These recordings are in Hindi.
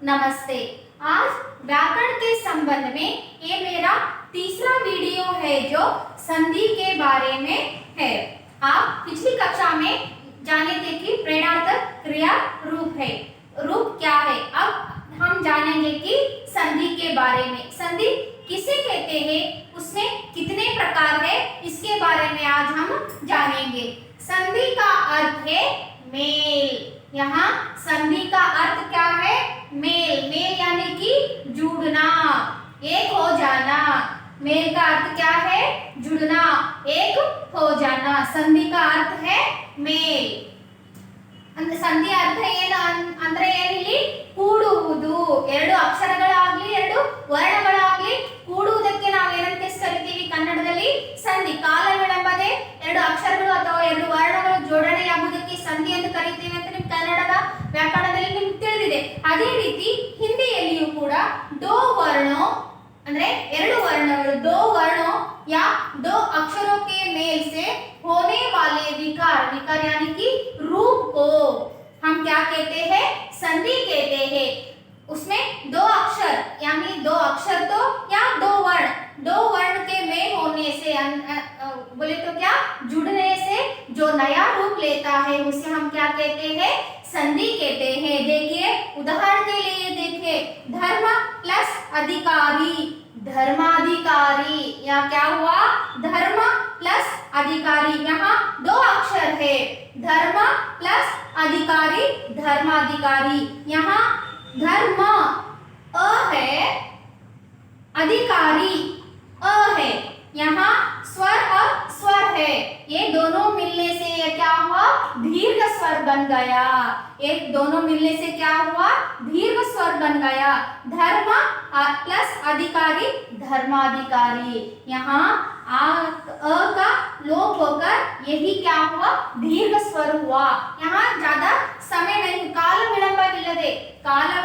नमस्ते। आज व्याकरण के संबंध में ये मेरा तीसरा वीडियो है जो संधि के बारे में है। आप पिछली कक्षा में जाने थे कि प्रेरणार्थक क्रिया रूप है। रूप क्या है? अब हम जानेंगे कि संधि के बारे में। संधि किसे कहते हैं, उसमें कितने प्रकार है, इसके बारे में आज हम जानेंगे। संधि का अर्थ है मेल। यहाँ संधि का अर्थ क्या है? मेल। मेल यानी कि जुड़ना, एक हो जाना। मेल का अर्थ क्या है? जुड़ना, एक हो जाना। संधि का अर्थ है मेल। ಸಂಧಿ ಅರ್ಥ ಏನು ಅಂದ್ರೆ ಏನಿಲ್ಲಿ ಕೂಡುವುದು. ಎರಡು ಅಕ್ಷರಗಳಾಗ್ಲಿ ಎರಡು ವರ್ಣಗಳಾಗ್ಲಿ ಕೂಡುವುದಕ್ಕೆ ನಾವು ಏನಂತ ಕರಿತೀವಿ ಕನ್ನಡದಲ್ಲಿ? ಸಂಧಿ. ಕಾಲ ವಿಳಂಬದೆ ಎರಡು ಅಕ್ಷರಗಳು ಅಥವಾ ಎರಡು ವರ್ಣಗಳು ಜೋಡಣೆಯಾಗುವುದಕ್ಕೆ ಸಂಧಿ ಎಂದು ಕರಿತೀವಿ ಅಂತ ನಿಮಗೆ ಕನ್ನಡದ ವ್ಯಾಕರಣದಲ್ಲಿ ನಿಮಗೆ ತಿಳಿದಿದೆ. ಅದೇ ರೀತಿ ಹಿಂದಿಯಲ್ಲಿಯೂ ಕೂಡ ದೋ ವರ್ಣೋ ಅಂದ್ರೆ ಎರಡು ವರ್ಣಗಳು, दो वर्णों या दो अक्षरों के मेल से होने वाले विकार, विकार यानी कि रूप को हम क्या कहते हैं? संधि कहते हैं। उसमें दो अक्षर यानी दो अक्षर तो या दो वर्ण के मेल होने से बोले तो क्या जुड़ने से जो नया रूप लेता है उसे हम क्या कहते हैं? संधि कहते हैं। देखिए उदाहरण के लिए देखिए, धर्म प्लस अधिकारी, धर्माधिकारी। या क्या हुआ? धर्म प्लस अधिकारी। यहाँ दो अक्षर है, धर्म प्लस अधिकारी, धर्माधिकारी। यहाँ धर्म अ है, अधिकारी अ है। यहाँ स्वर और स्वर है, ये दोनों मिलने से ये क्या हुआ? दीर्घ स्वर बन गया। एक दोनों मिलने से क्या हुआ? दीर्घ स्वर बन गया। धर्म प्लस अधिकारी, धर्माधिकारी। यहाँ अ का लोप होकर यही क्या हुआ? दीर्घ स्वर हुआ। यहाँ ज्यादा समय नहीं, ಕಾಲ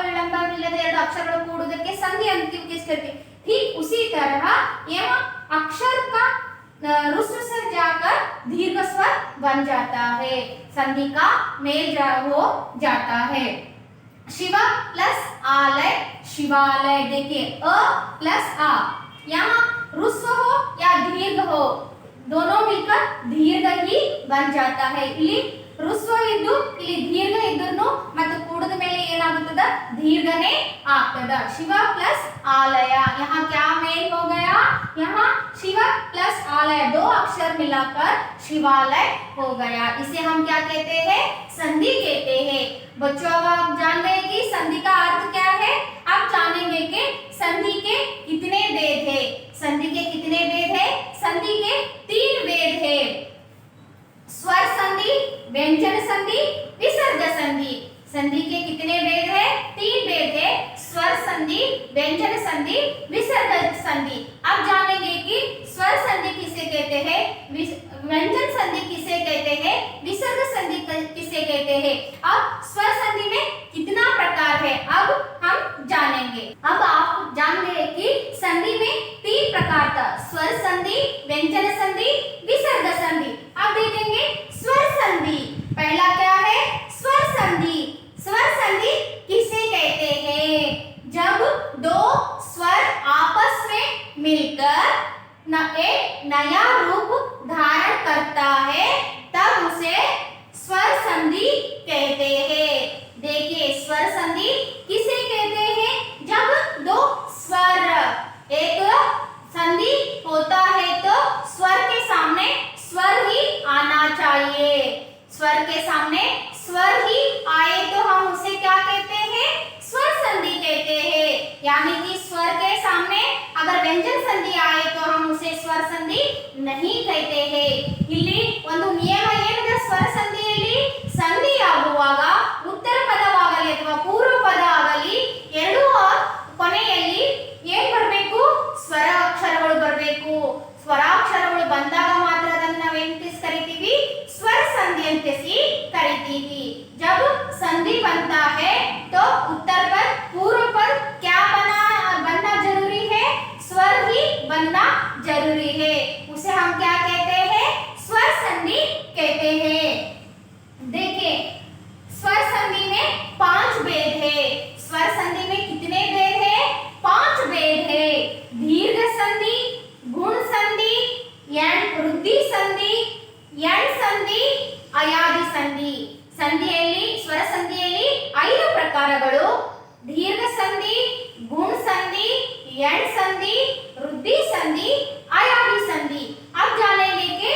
ವಿಳಂಬವಿಲ್ಲದೆ ಎರಡು ಅಕ್ಷರಗಳು ಕೂಡುವುದಕ್ಕೆ ಸಂಧಿ ಅಂತೀವಿ किसके? ठीक उसी तरह यह अक्षर का रुस्व से जाकर दीर्घ स्वर बन जाता है, संधि का मेल हो जाता है। शिव प्लस आलय, शिवालय। देखिए अ प्लस आ, यहाँ रुस्व हो या दीर्घ हो दोनों मिलकर दीर्घ ही बन जाता है। ಇಲ್ಲಿ ರುಸ್ವ ಇದ್ದು ಇಲ್ಲಿ ದೀರ್ಘ ಇದ್ದರೂ ಮತ್ತು ಕೂಡಿದ ಮೇಲೆ ಏನಾಗುತ್ತದೆ? दीर्घने ಆಗ್ತದ। शिव प्लस आलय, यहाँ क्या मेल हो गया? यहाँ शिव प्लस आलय दो अक्षर मिलाकर शिवालय हो गया। इसे हम क्या कहते हैं? संधि कहते हैं। बच्चों अब आप जान गए कि संधि का अर्थ क्या है। आप जानेंगे कि संधि के कितने भेद है। संधि के कितने भेद है? संधि के 3 भेद है। स्वर संधि, व्यंजन संधि, विसर्ग संधि। संधि के कितने भेद है? 3 भेद है। स्वर संधि, व्यंजन संधि, विसर्ग संधि। अब जानेंगे कि स्वर संधि किसे कहते हैं, व्यंजन संधि किसे कहते हैं, विसर्ग संधि किसे कहते हैं। अब स्वर संधि में कितना प्रकार है अब हम जानेंगे। अब आप जान गए कि संधि में 3 प्रकार था, स्वर संधि, व्यंजन संधि, विसर्ग संधि। अब देखेंगे स्वर संधि। पहला क्या है? स्वर संधि। स्वर संधि किसे कहते हैं? जब दो स्वर आपस में मिलकर एक नया रूप धारण करता है तब उसे स्वर संधि कहते हैं। देखिए स्वर संधि किसे कहते हैं? जब दो स्वर, एक संधि होता है तो स्वर के सामने स्वर ही आना चाहिए। स्वर के सामने स्वर ही आए तो हम उसे क्या कहते हैं? स्वर संधि कहते हैं। यानी कि स्वर के सामने अगर व्यंजन संधि आए तो हम उसे स्वर संधि नहीं कहते हैं। ಇಲ್ಲಿ ಒಂದು ನಿಯಮ ಏನಿದೆ ಸ್ವರ ಸಂಧಿಯಲ್ಲಿ? ಸಂಧಿ ಆಗುವಾಗ ಉತ್ತರ ಪದವಾಗಲಿ ಅಥವಾ ಪೂರ್ವ ಪದ ಆಗಲಿ ಎರಡೂ ಕೊನೆಯಲ್ಲಿ ಏನು ಬರಬೇಕು? ಸ್ವರ ಅಕ್ಷರಗಳು ಬರಬೇಕು। ಸ್ವರಾಕ್ಷರಗಳು ಬಂದಾಗ ಮಾತ್ರ ಅದನ್ನು ನಾವು ಏನಂತ ಕರಿತೀವಿ? स्वर संधि ಅಂತ करीतीवी। जब संधि बनता है तो उत्तर पद पूर्व पद क्या बनना जरूरी है? स्वर ही बनना जरूरी है। उसे हम क्या कहते हैं? स्वर संधि कहते हैं। देखिए स्वर यण संधि, रुद्धि संधि, आयागी संधि। अब जानेंगे कि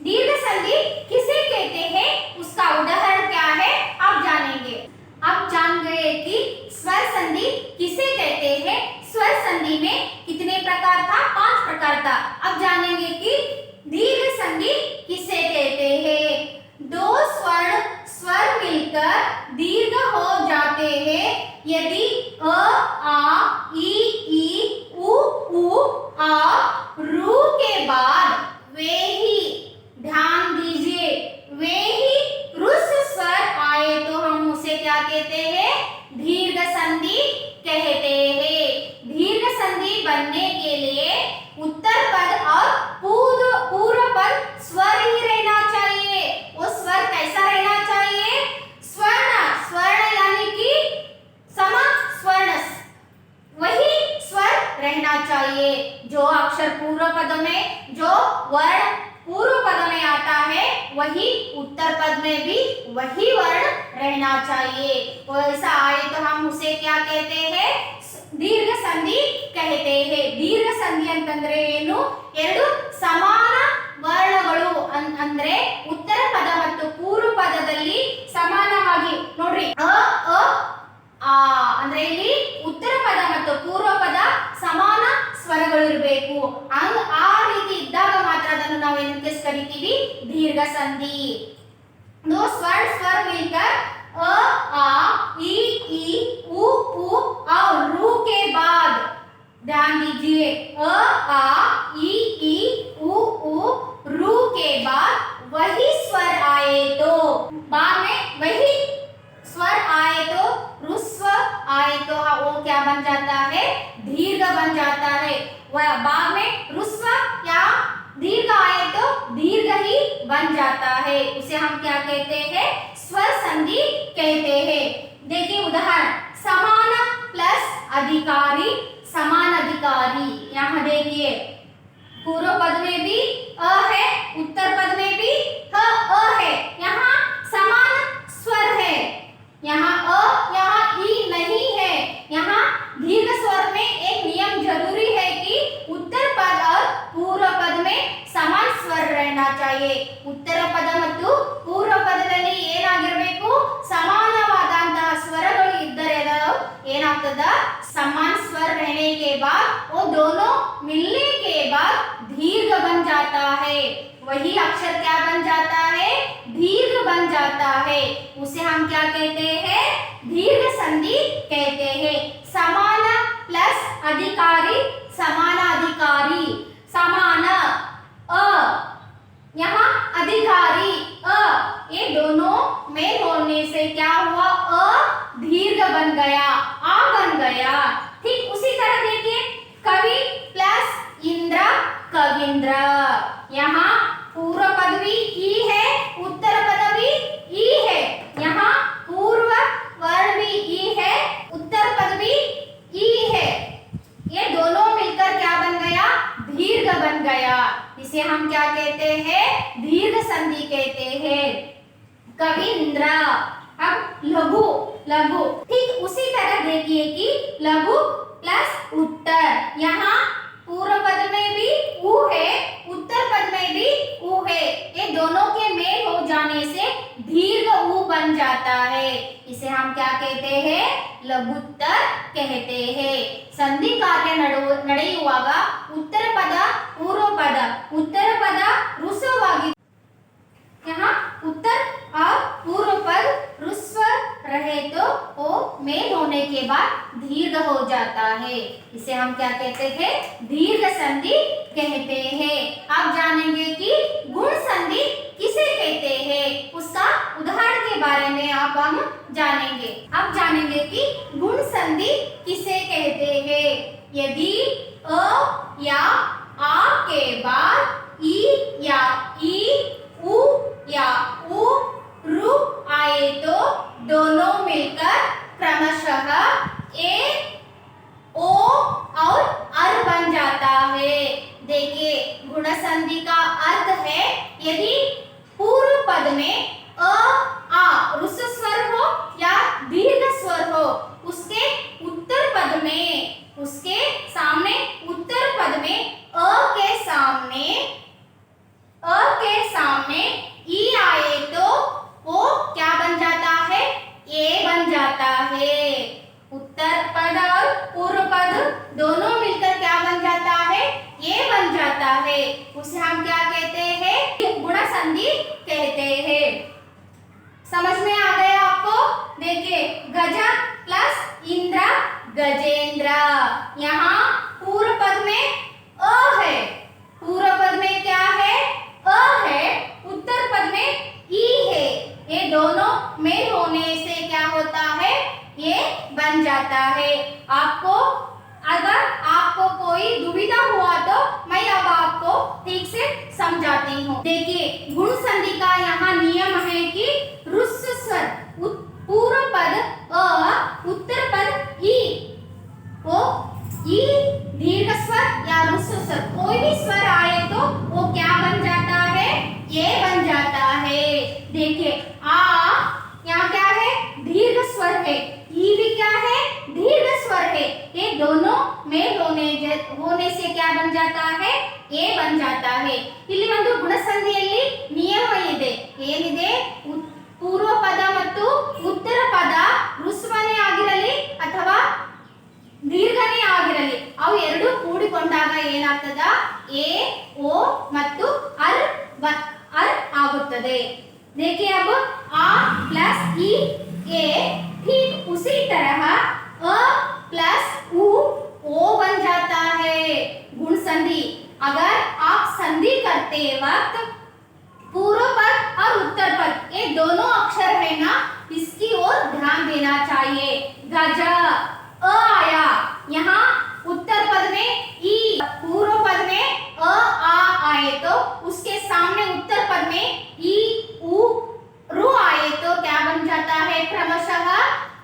दीर्घ संधि किसे कहते हैं, उसका उदाहरण क्या है, अब जानेंगे। अब जान गए कि स्वर संधि किसे कहते हैं। स्वर संधि में कितने प्रकार था, 5 प्रकार था। अब जानेंगे कि दीर्घ संधि किसे कहते हैं। दो स्वर मिलकर दीर्घ हो जाते हैं यदि अ, आ, ई, उ, आ, रू के बाद वे ही, ध्यान दीजिए, वे ही रुस्व स्वर आए तो हम उसे क्या कहते हैं, दीर्घ संधि कहते हैं। दीर्घ संधि बनने के लिए उत्तर पद और पूर्व पद स्वर ही रहना चाहिए। वो स्वर कैसा रहना चाहिए, स्वर्ण यानी कि सम स्वर्ण, वही स्वर रहना चाहिए। जो अक्षर पूर्व पद में, जो वर्ण पूर्व पद में आता है, वही उत्तर पद में भी वही वर्ण रहना चाहिए। वैसा आए तो हम उसे क्या कहते हैं, दीर्घ संधि कहते हैं। दीर्ಘ ಸಂಧಿ ಅಂತಂದ್ರೆ ಏನು, ಎರಡು ಸಮಾನ ವರ್ಣಗಳು ಅಂದ್ರೆ ಉತ್ತರ ಪದ ಮತ್ತು ಪೂರ್ವ ಪದದಲ್ಲಿ ಸಮಾನವಾಗಿ ನೋಡ್ರಿ ಅ ಆ ಅಂದ್ರೆ ಇಲ್ಲಿ ಉತ್ತರ ಪದ ಮತ್ತು ಪೂರ್ವ ಪದ ಸಮಾನ ಸ್ವರಗಳು ಇರಬೇಕು। ಆ ರೀತಿ ಇದ್ದಾಗ ಮಾತ್ರ ಅದನ್ನು ನಾವು ಏನಕ್ಕೆ ಕರಿತೀವಿ, ದೀರ್ಘ ಸಂಧಿ। दो स्वर मिलकर अ, आ, ई, उ, और रू के बाद, ध्यान दीजिए, अ, आ, ई, उ, रू के बाद वही स्वर आए तो, बाद में वही स्वर आए तो, रुस्व आए तो वो क्या बन जाता है, दीर्घ बन जाता है। वह बाद में रुस्व या दीर्घ आए तो दीर्घ ही बन जाता है। उसे हम क्या कहते हैं, स्वर संधि कहते हैं। देखिए उदाहरण, समान प्लस अधिकारी, समान अधिकारी। यहाँ देखिए पूर्व पद में भी अ है, उत्तर पद में भी अ है। यहाँ समान स्वर है, यहाँ अ, यहाँ ई नहीं है। यहाँ दीर्घ स्वर में एक नियम जरूरी है कि उत्तर पद और पूर्व पद में समान स्वर रहना चाहिए। उत्तर पद ಮತ್ತು ಪೂರ್ವ ಪದದಲ್ಲಿ ಏನಾಗಿರಬೇಕು, ಸಮಾನವಾದಂತಹ ಸ್ವರಗಳು ಇದ್ದರೆ ಏನಾಗ್ತದ, समान स्वर रहने के बाद वो दोनों मिलने के बाद दीर्घ बन जाता है। वही अक्षर क्या बन जाता है, दीर्घ बन जाता है। उसे हम क्या कहते हैं, दीर्घ संधि कहते हैं। समान प्लस अधिकारी, समानाधिकारी, समान अ, यहाँ अधिकारी अ, ये दोनों में होने से क्या हुआ, अ दीर्घ बन गया, आ बन गया। ठीक उसी तरह देखिए, कवि प्लस इंद्र, कविंद्र। यहाँ पूर्व पद भी ई है, उत्तर पद भी ई है। यहाँ पूर्व वर्ण भी ई है, उत्तर पद भी ई है। ये दोनों मिलकर क्या बन गया, दीर्घ बन गया। इसे हम क्या कहते हैं, दीर्घ संधि कहते हैं। कविंद्र। अब लघु, लघु ठीक उसी तरह देखिए कि लघु प्लस उत्तर, यहाँ पूर्व पद में भी उ है, उत्तर पद में भी उ है। ये दोनों के मेल हो जाने से दीर्घ उ बन जाता है। इसे हम क्या कहते हैं, लघुत्तर कहते हैं। संधि कार्य ನಡೆಯುವಾಗ उत्तर पद पूर्व पद, उत्तर पद ಋಸ್ವವಾಗಿ, यहाँ उत्तर और पूर्व पद ऋस्व रहे तो वो मेल होने के बाद दीर्घ हो जाता है। इसे हम क्या कहते हैं, दीर्घ संधि कहते हैं। आप जानेंगे कि गुण संधि किसे कहते हैं, उसका उदाहरण के बारे में आप हम जानेंगे। अब जानेंगे कि गुण संधि किसे कहते हैं। यदि अ या आ के बाद ई या ई, उ या उ, रू आए तो दोनों मिलकर क्रमशः ए, ओ और अर बन जाता है। देखिए गुण संधि का अर्थ है, यदि पूर्व पद में अ, आ ऋस्व स्वर हो या दीर्घ स्वर हो, उसके उत्तर पद में उसके सामने है उसे हम क्या कहते हैं? गुण संधि कहते हैं। समझ में आ गया आपको? देखिए गज प्लस इंद्र गजेंद्र। यहाँ पूर्व पद में अ है, पूर्व पद में क्या है? अ है, उत्तर पद में ई है। ये दोनों मेल होने से क्या होता है? ये बन जाता है। आपको अगर आपको कोई दुविधा हुआ तो मैं अब आपको ठीक से समझाती हूँ। देखिए गुण संधि का यहाँ नियम है कि ह्रस्व स्वर पूर्व पद अ, उत्तर पद ई, वो ई दीर्घ स्वर या ह्रस्व स्वर कोई भी स्वर आए तो वो क्या बन जाता है? ये बन जाता है। देखिए आ यहाँ क्या है? दीर्घ स्वर है, ई भी क्या है? दीर्घ स्वर है। ये दोनों मेल होने से क्या बन जाता है? ये बन जाता है। ಇಲ್ಲಿ ಒಂದು ಗುಣ ಸಂಧಿಯಲ್ಲಿ ನಿಯಮ ಇದೆ, ಏನಿದೆ? ಪೂರ್ವ ಪದ ಮತ್ತು ಉತ್ತರ ಪದ ಋಸ್ವನೇ ಆಗಿರಲಿ ಅಥವಾ ದೀರ್ಘನೇ ಆಗಿರಲಿ, ಅವು ಎರಡು ಕೂಡಿಕೊಂಡಾಗ ಏನಾಗ್ತದ? ಎ ಓ ಮತ್ತು ಅರ್ ಆಗುತ್ತದೆ। देखिए अब आ प्लस ई ए, ठीक उसी तरह अ प्लस उ ओ बन जाता है गुण संधि। अगर आप संधि करते वक्त पूर्व पद और उत्तर पद ये दोनों अक्षर है ना, इसकी ओर ध्यान देना चाहिए। गज अ आया, यहाँ उत्तर पद में ई, पूर्व पद में अ आ आए तो उसके सामने उत्तर पद में ई उ रू आए तो क्या बन जाता है? क्रमशः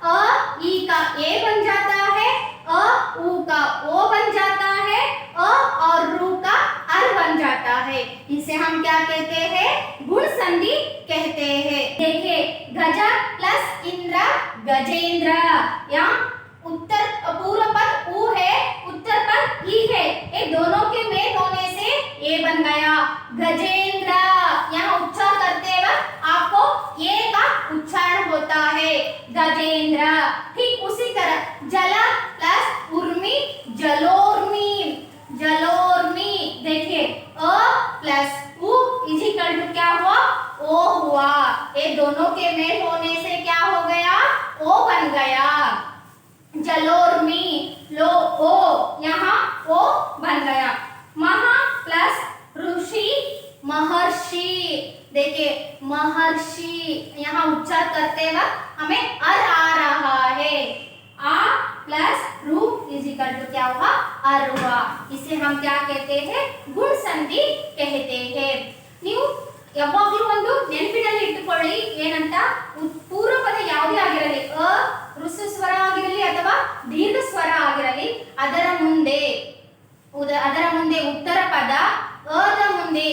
अ ई का ए बन जाता है, अ उ का ओ बन जाता है, अ और रू का अर बन जाता है। इसे हम क्या कहते हैं? गुण संधि कहते हैं। देखिए गज प्लस इंद्र गजेंद्र, यहाँ उत्तर पूर्व पद उ है, उत्तर पद ई है, ये दोनों के मेल होने से ये बन गया गजेंद्र। यहाँ उच्चार करते वक्त आपको ये का उच्चारण होता है गजेंद्र। ठीक उसी तरह जल प्लस उर्मी जलोर्मी, जलोर्मी। देखिए अ प्लस उ इज इक्वल टू क्या हुआ? ओ हुआ। ये दोनों के मेल होने से क्या हो गया? ओ बन गया जलोर्मी। लो ओ, यहाँ ओ बन गया। महा प्लस ऋषि महर्षि। देखिए महर्षि, यहाँ उच्चार करते वक्त हमें अर आ रहा है, आ प्लस रू इज इक्वल टू क्या हुआ? अर हुआ। इसे हम क्या कहते हैं? गुण संधि कहते हैं। ನೀವು ಯಾವಾಗಲೂ ಒಂದು ನೆನಪಿನಲ್ಲಿ ಇಟ್ಟುಕೊಳ್ಳಿ, ಏನಂತ? ಪೂರ್ವ ಪದ ಯಾವುದೇ ಆಗಿರಲಿ, ಅ ಋಸ್ವ ಸ್ವರ ಆಗಿರಲಿ ಅಥವಾ ದೀರ್ಘ ಸ್ವರ ಆಗಿರಲಿ, ಅದರ ಮುಂದೆ ಉತ್ತರ ಪದ ಅದ ಮುಂದೆ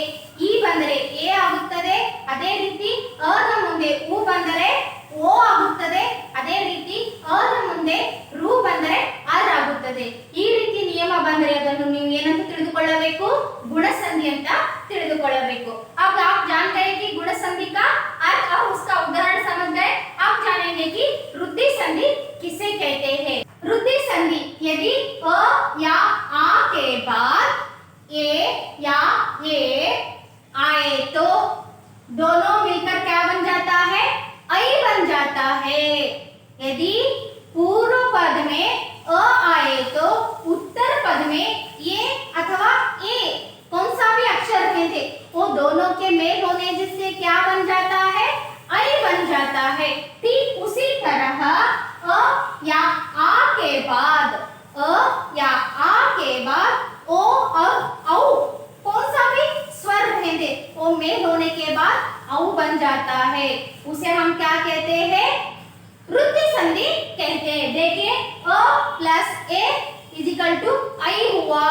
ಈ ಬಂದರೆ ಎ ಆಗುತ್ತದೆ, ಅದೇ ರೀತಿ ಅದ ಮುಂದೆ ಉ ಬಂದರೆ ಓ ಆಗುತ್ತದೆ, ಅದೇ ರೀತಿ ಅದ ಮುಂದೆ ರು ಬಂದರೆ ಅರ್ ಆಗುತ್ತದೆ। ಈ ರೀತಿ ನಿಯಮ ಬಂದರೆ ಅದನ್ನು ನೀವು ಏನಂತ ತಿಳಿದುಕೊಳ್ಳಬೇಕು? गुण संधि ಅಂತ ತಿಳಿದುಕೊಳ್ಳಬೇಕು। अब आप जान गए कि गुण संधि का अर्थ और उसका उदाहरण समझ गए। आप जानेंगे कि वृद्धि संधि किसे कहते हैं। वृद्धि संधि यदि अ या आ के बाद ए या ए आए तो दोनों मिलकर क्या बन जाता है? ऐ बन जाता है। यदि पूर्व पद में अ आए तो उत्तर पद में ये अथवा ए कौन सा भी अक्षर थे वो दोनों के मेल होने जिससे क्या बन जाता है? ऐ बन जाता है। ठीक उसी तरह अ या आ के बाद ओ और औ कौन सा भी स्वर थे वो मेल होने के बाद औ बन जाता है। उसे हम क्या कहते हैं? वृद्धि संधि कहते हैं। देखिए अ प्लस ए इज इक्वल टू ऐ हुआ,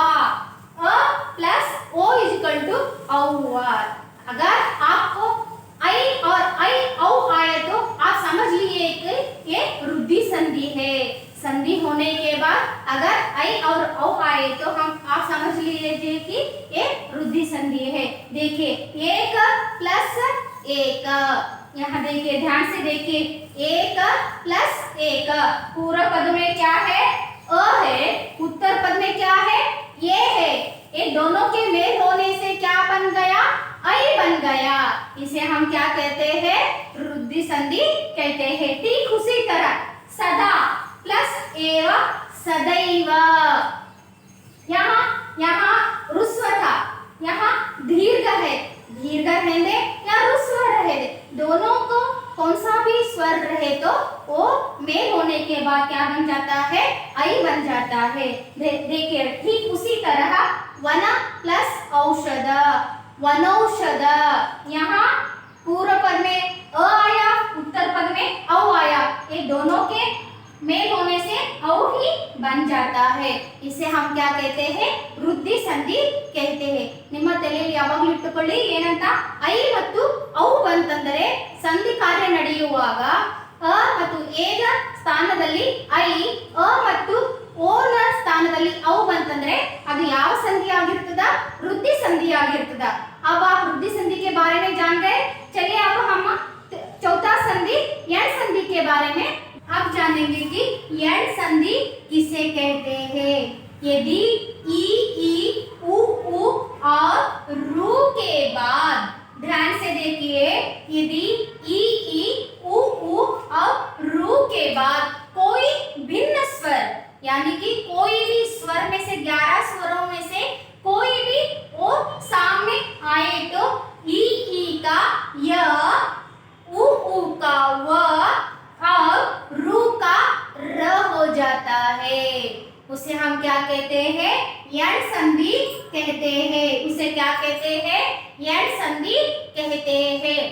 अ प्लस ओ इज इक्वल टू औ हुआ। अगर आपको ऐ और ऐ औ आए तो आप समझ लिए कि ये वृद्धि संधि है। संधि होने के बाद अगर ऐ और औ आए तो आप समझ लीजिए कि ये वृद्धि संधि है। देखिए एक प्लस एक, यहाँ देखिए ध्यान से देखिए, एक प्लस एक, पूर्व पद में क्या है? अ है, उत्तर पद में क्या है? ये है। ये दोनों के मेल होने से क्या बन गया? ऐ बन गया। इसे हम क्या कहते हैं? रुद्धि संधि कहते हैं। ठीक उसी तरह सदा प्लस एव सदैव, यहाँ ऋस्व था, यहाँ दीर्घ है, दीर्घ रहने या ऋस्व रहे, दोनों को कौन सा भी स्वर रहे तो वो मेल होने के बाद क्या बन जाता है? ऐ बन जाता है। देखिए ठीक उसी तरह वन प्लस औषध, वनौषध, यहाँ पूर्व पद में अ आया, उत्तर पद में औ आया, ये दोनों के मेल होने से औ ही बन जाता है। इसे हम क्या कहते हैं? ವೃದ್ಧಿ ಸಂಧಿ कहते हैं। ನಿಮ್ಮ ತಲೆಯಲ್ಲಿ ಯಾವಾಗಲೂ ಇಟ್ಟುಕೊಳ್ಳಿ ಏನಂತ, ಐ ಮತ್ತು ಔ ಬಂತಂದರೆ ಸಂಧಿ ಕಾರ್ಯ ನಡೆಯುವಾಗ ಅ ಮತ್ತು ಎ ನ ಸ್ಥಾನದಲ್ಲಿ ಐ, ಅ ಮತ್ತು ಓ ನ ಸ್ಥಾನದಲ್ಲಿ ಔ ಬಂತಂದ್ರೆ ಅದು ಯಾವ ಸಂಧಿ ಆಗಿರ್ತದ? ವೃದ್ಧಿ ಸಂಧಿ ಆಗಿರ್ತದ। अब आप वृद्धि संधि के बारे में जान गए, चलिए अब हम चौथा संधि यण संधि के बारे में अब जानेंगे कि यण संधि किसे कहते हैं। यदि ई ई उ उ और रू के बाद, ध्यान से देखिए, यदि ई ई उ उ और रू के बाद कोई भिन्न स्वर, यानी कि कोई भी स्वर में से 11 स्वरों में से कोई भी वो सामने आए तो ई ई का य, उ का व और रू का र हो जाता है। उसे हम क्या कहते हैं? यण संधि कहते हैं। उसे क्या कहते हैं? यण संधि कहते हैं।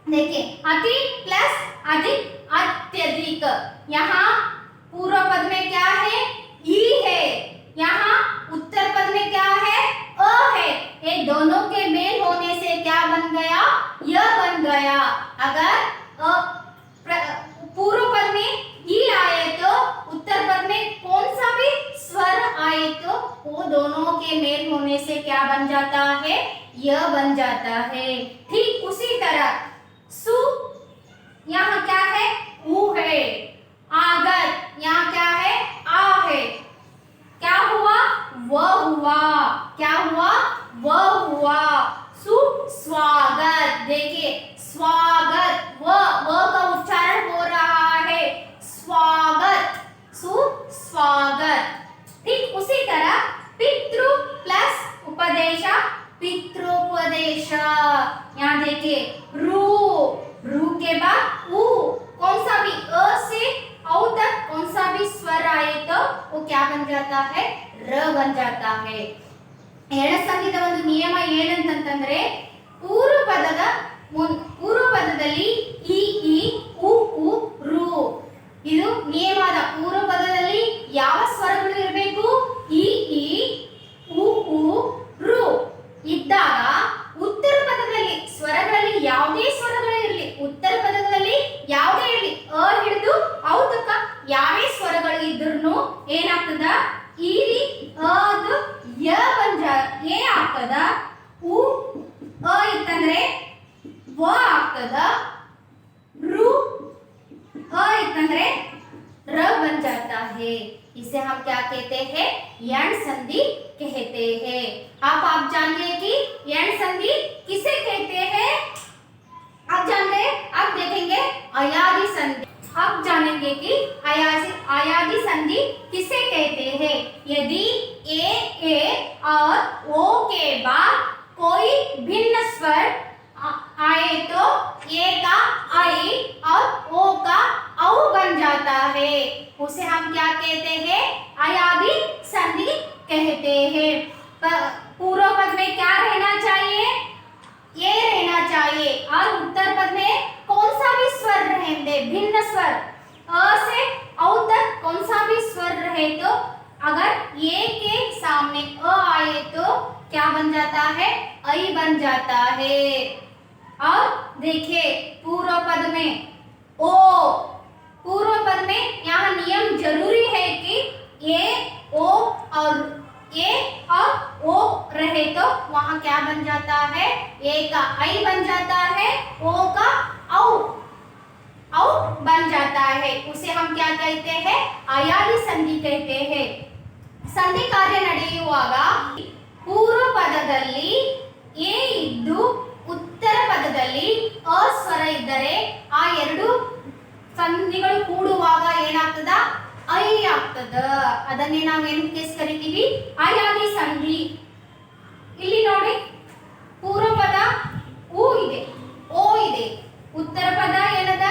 देखिए अति प्लस अधिक, अत्यधिक, यहाँ पूर्व पद में क्या है? ई है, यहाँ उत्तर पद में क्या है? अ है, ये दोनों के मेल होने से क्या बन गया? य बन गया। अगर पूर्व पद में ई आए तो उत्तर पद में कौन सा भी स्वर आए तो वो दोनों के मेल होने से क्या बन जाता है? य बन जाता है। ठीक उसी तरह सु, यहाँ क्या है? उ है। आगत, यहाँ क्या है? आ है। क्या हुआ? व हुआ। क्या हुआ? व हुआ। सु स्वागत, देखिए स्वागत, व का उच्चारण हो रहा है स्वागत, सु स्वागत। ठीक उसी तरह पितृ प्लस उपदेश, पितृपदेश, यहाँ देखिए रू, रू के बाद उ, कौन सा भी अ से औ तक कौन सा भी स्वर आए तो वो क्या बन जाता है? र बन जाता है। ಎಡ ಸಂಧಿದ ಒಂದು ನಿಯಮ ಏನಂತಂದ್ರೆ ಪೂರ್ವ ಪದದಲ್ಲಿ ಇ ಈ ಉ ಉ ರು, ಇದು ನಿಯಮದ ಪೂರ್ವ ಪದದಲ್ಲಿ ಯಾವ ಸ್ವರಗಳು ಇರಬೇಕು? ಇ ಈ ಉ ಉ ರು ಇದ್ದಾಗ ಉತ್ತರ ಪದದಲ್ಲಿ ಸ್ವರಗಳಲ್ಲಿ ಯಾವುದೇ ಸ್ವರಗಳು ಇರಲಿ, ಉತ್ತರ ಪದದಲ್ಲಿ ಯಾವುದೇ ಇರಲಿ, ಅ ಹಿಡಿದು ಔ ತನಕ ಯಾವೇ ಸ್ವರಗಳು ಇದ್ರೂ ಏನಾಗ್ತದ? ಈ ಅದು ಯ ಏ ಆಗ್ತದ, ಉ ಅ ಇತ್ತಂದ್ರೆ ವ ಆಗ್ತದ, ರು अ इतने र बन जाता है। इसे हम क्या कहते हैं? यण संधि कहते हैं। अब आप जानिए कि यण संधि किसे कहते हैं? अब जान गए, अब देखेंगे अयादि संधि। अब जानेंगे कि अयादि संधि किसे कहते हैं। यदि ए और ओ के बाद कोई भिन्न स्वर आए तो ए का आई और ओ का औ बन जाता है। उसे हम क्या कहते हैं? अयादि संधि कहते हैं। पूर्व पद में क्या रहना चाहिए? ये रहना चाहिए, और उत्तर पद में कौन सा भी स्वर रहेंगे? भिन्न स्वर, अ से औ तक कौन सा भी स्वर रहे तो अगर ये के सामने अ आए तो क्या बन जाता है? ऐ बन जाता है। और देखिए पूर्व पद में ओ, पूर्व पद में यहाँ नियम जरूरी है कि ए ओ और ए और ओ रहे तो वहां क्या बन जाता है? ए का ऐ बन जाता है, ओ का औ बन जाता है। उसे हम क्या कहते हैं? अयादि संधि कहते हैं। संधि कार्य ನಡೆಯುವಾಗ ಪೂರ್ವ ಪದದಲ್ಲಿ ಎ ಇದ್ದು ಉತ್ತರ ಪದದಲ್ಲಿ ಅ ಸ್ವರ ಇದ್ದರೆ ಆ ಎರಡು ಸಂಧಿಗಳು ಕೂಡುವಾಗ ಏನಾಗ್ತದ ಐ ಆಗ್ತದ. ಅದನ್ನೇ ನಾವೇನು ಕೇಸ್ ಕರಿತೀವಿ ಅಯಾದಿ ಸಂಧಿ. ಇಲ್ಲಿ ನೋಡಿ ಪೂರ್ವ ಪದ ಉ ಇದೆ, ಓ ಇದೆ, ಉತ್ತರ ಪದ ಏನದ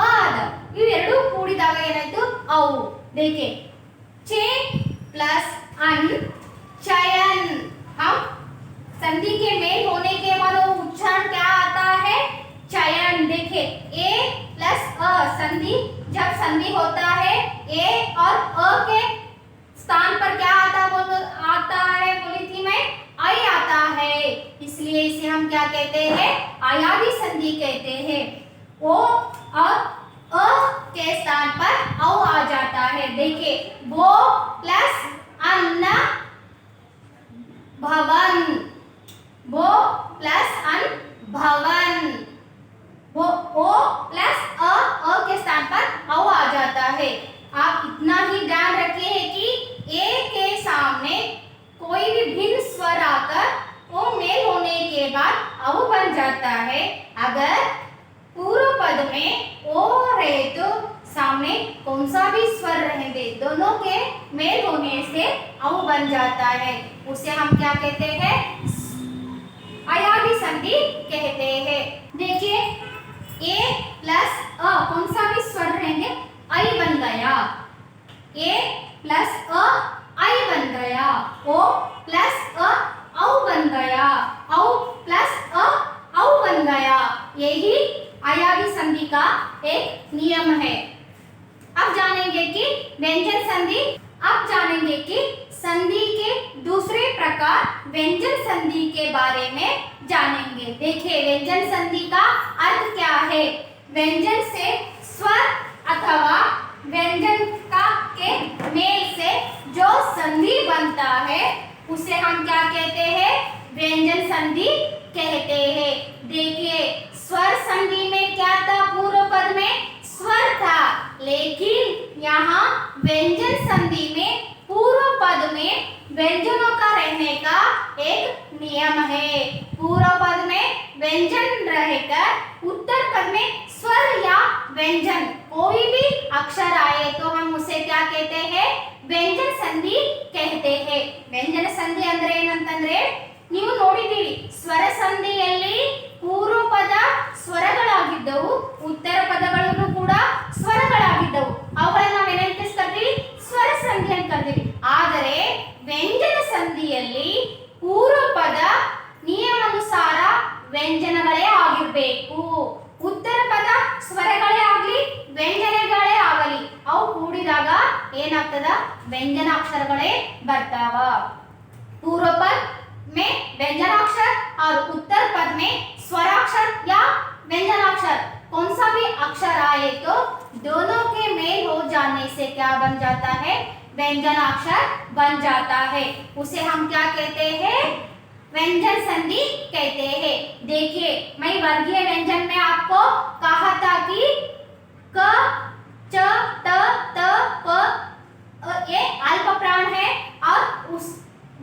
ಅ ಅದ. ಇವೆರಡು ಕೂಡಿದಾಗ ಏನಾಯ್ತು ಅವು. देखिए चे प्लस अन चयन, हम संधि के मेल होने के बाद उच्चारण क्या आता है चयन. देखिए ए प्लस अ संधि, जब संधि होता है ए और अ के स्थान पर क्या आता है बोली थी मैं आई आता है, इसलिए इसे हम क्या कहते हैं अयादी संधि कहते हैं. ओ और अ के स्थान पर औ आ जाता है. देखिए वो प्लस अन्न भवन, वो प्लस अन भवन, वो ओ प्लस अ के स्थान पर औ आ जाता है. आप इतना ही ध्यान रखिए कि ए के सामने कोई भी भिन्न स्वर आकर वो मेल होने के बाद औ बन जाता है. अगर पूर्व पद में ओ रहे तो सामने कौन सा भी स्वर रहने दे, दोनों के मेल होने से औ बन जाता है. उसे हम क्या कहते हैं अयादी संधि कहते हैं. देखिए ए प्लस अ कौन सा भी स्वर रहेंगे आई बन गया, ए प्लस अ आई बन गया, ओ प्लस अ औ बन गया, औ प्लस अ औ बन गया. यही अयादी संधि का एक नियम है. अब जानेंगे कि व्यंजन संधि. अब जानेंगे कि संधि के दूसरे प्रकार व्यंजन संधि के बारे में जानेंगे. देखिए व्यंजन संधि का अर्थ क्या है. व्यंजन से स्वर अथवा व्यंजन का के मेल से जो संधि बनता है उसे हम क्या कहते हैं व्यंजन संधि कहते हैं. देखिए स्वर संधि में क्या था, पूर्व पद में स्वर था, लेकिन यहाँ व्यंजन संधि में पूर्व पद में व्यंजनों का रहने का एक नियम है. पूर्व पद में व्यंजन रहकर उत्तर पद में स्वर या व्यंजन कोई भी अक्षर आए तो हम उसे क्या कहते हैं व्यंजन संधि कहते हैं. व्यंजन संधि ಅಂದ್ರೆ ಏನಂತಂದ್ರೆ ನೀವು ನೋಡಿದ್ದೀರಿ ಸ್ವರ ಸಂಧಿಯಲ್ಲಿ ಪೂರ್ವ ಪದ ಸ್ವರಗಳಾಗಿದ್ದವು, ಉತ್ತರ ಪದಗಳು ಕೂಡ ಸ್ವರಗಳಾಗಿದ್ದವು. ಅವುಗಳನ್ನು ನಾವು ಏನಂತ ಕರಿತೀವಿ ಸ್ವರ ಸಂಧಿ ಅಂತ ಕರಿತೀವಿ. ಆದರೆ ವ್ಯಂಜನ ಸಂಧಿಯಲ್ಲಿ ಪೂರ್ವ ಪದ ನಿಯಮಾನುಸಾರ ವ್ಯಂಜನಗಳೇ ಆಗಿರಬೇಕು, ಉತ್ತರ ಪದ ಸ್ವರಗಳೇ ಆಗಲಿ ವ್ಯಂಜನಗಳೇ ಆಗಲಿ ಅವು ಕೂಡಿದಾಗ ಏನಾಗ್ತದ ವ್ಯಂಜನಾಕ್ಷರಗಳೇ ಬರ್ತಾವ. पूर्व पद में व्यंजनाक्षर और उत्तर पद में स्वराक्षर या व्यंजनाक्षर कौन सा भी अक्षर आए तो दोनों के मेल हो जाने से क्या बन जाता है व्यंजनाक्षर बन जाता है. उसे हम क्या कहते हैं व्यंजन संधि कहते हैं. देखिए मैं वर्गीय व्यंजन में आपको कहा था कि क च त त प ये अल्प प्राण है और उस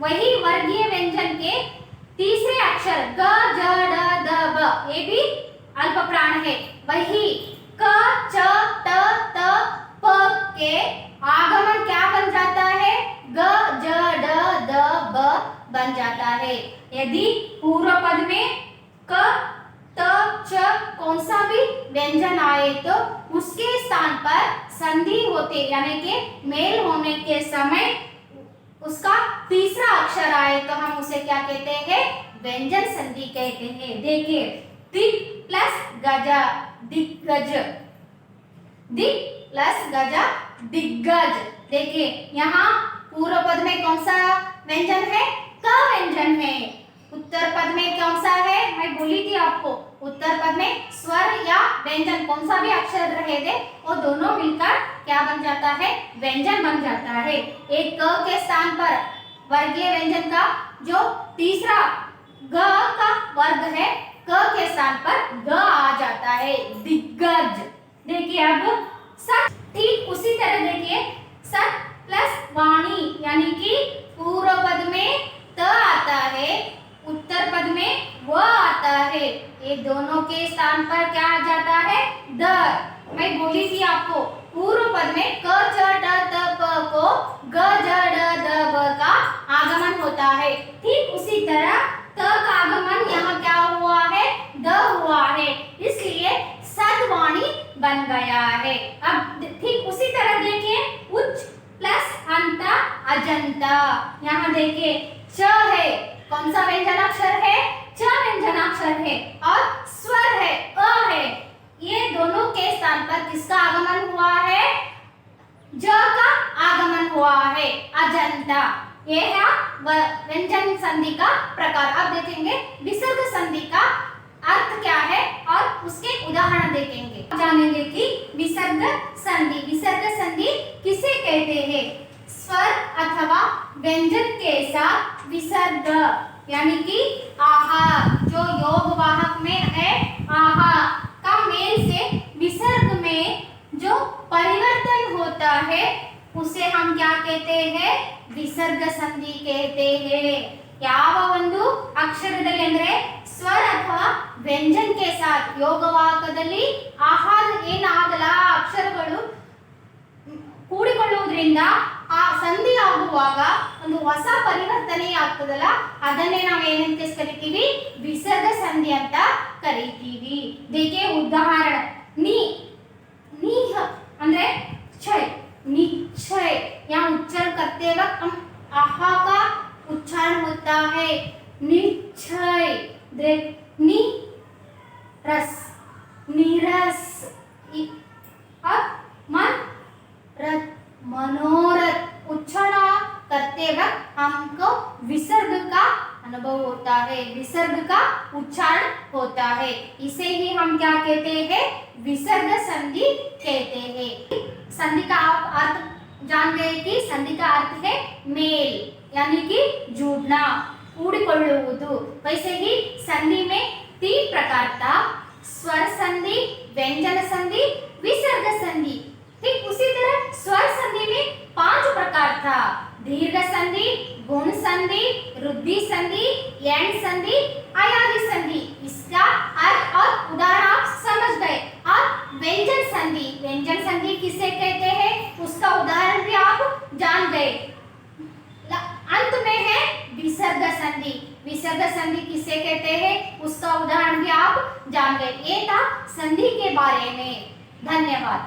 वही वर्गीय व्यंजन के तीसरे अक्षर ग ज ड द ब ये भी अल्प प्राण है. वही क च त त प के आगमन क्या बन जाता है ग ज ड द ब बन जाता है. यदि पूर्व पद में क त च कौन सा भी व्यंजन आए तो उसके स्थान पर संधि होते यानी कि मेल होने के समय उसका तीसरा अक्षर आए तो हम उसे क्या कहते हैं व्यंजन संधि कहते हैं. देखिए दिक प्लस गजा दिग्गज, दिक प्लस गजा दिग्गज. देखिए यहाँ पूर्व पद में कौन सा व्यंजन है क व्यंजन है. उत्तर पद में कौन सा है मैं बोली थी आपको, उत्तर पद में स्वर या व्यंजन कौन सा भी अक्षर रहे थे वो दोनों मिलकर क्या बन जाता है व्यंजन बन जाता है. एक क के स्थान पर वर्गीय व्यंजन का जो तीसरा ग का वर्ग है क के स्थान पर ग आ जाता है दिग्गज. देखिए अब सत ठीक उसी तरह देखिए सत प्लस वाणी यानी कि पूर्व पद में त आता अजंता। यहाँ देखिए च है, कौन सा व्यंजनाक्षर है? च व्यंजनाक्षर है। और स्वर है अ है, ये दोनों के स्थान पर किसका आगमन हुआ है? ज का आगमन हुआ है, अजंता। ये है व्यंजन संधि का प्रकार। अब देखेंगे विसर्ग संधि का अर्थ क्या है और उसके उदाहरण देखेंगे। जानेंगे कि विसर्ग संधि किसे कहते हैं? स्वर अथवा व्यंजन के साथ विसर्ग, यानी कि आहा जो योग वाहक में है, आहा का मेल से विसर्ग में जो परिवर्तन होता है उसे हम क्या कहते हैं? विसर्ग संधि कहते हैं। ಯಾವ ಒಂದು ಅಕ್ಷರದಲ್ಲಿ ಅಂದ್ರೆ ಸ್ವರ ಅಥವಾ ವ್ಯಂಜನ के साथ ಯೋಗವಾಕದಲ್ಲಿ ಆಹಾರ ಏನಾಗಲ್ಲ ಅಕ್ಷರಗಳು ಕೂಡಿಕೊಳ್ಳುವುದರಿಂದ ಆ ಸಂಧಿ ಆಗುವಾಗ ಒಂದು ಹೊಸ ಪರಿವರ್ತನೆ ಆಗ್ತದಲ್ಲ, ಅದನ್ನೇ ನಾವು ಏನಂತ ಕರಿತೀವಿ? ವಿಸರ್ಗ ಸಂಧಿ ಅಂತ ಕರಿತೀವಿ। देखिए उदाहरण, नी नीह ಅಂದ್ರೆ क्षय, निक्षय। यहाँ उच्चारण करते वक्त हम आहा का उच्चारण होता है निक्षय। नि रस, नीरस। अब मन रथ, मनोरथ। उच्चारण करते वक्त हमको विसर्ग का अनुभव होता है, विसर्ग का उच्चारण होता है। इसे ही हम क्या कहते हैं? विसर्ग संधि कहते हैं। संधि का आप अर्थ जान गए कि संधि का अर्थ है मेल, यानी कि जुड़ना, ಕೂಡಿಕೊಳ್ಳುವುದು। वैसे ही संधि में 3 प्रकार था, स्वर संधि, व्यंजन संधि, विसर्ग संधि। ठीक उसी तरह स्वर संधि में 5 प्रकार था, दीर्घ संधि, गुण संधि, रुद्धि संधि, यण संधि, अयादि संधि। इसका अर्थ और उदाहरण आप समझ गए। और व्यंजन संधि किसे कहते हैं उसका उदाहरण भी आप जान गए। अंत में है विसर्ग संधि किसे कहते हैं उसका उदाहरण भी आप जान गए। ये था संधि के बारे में। धन्यवाद।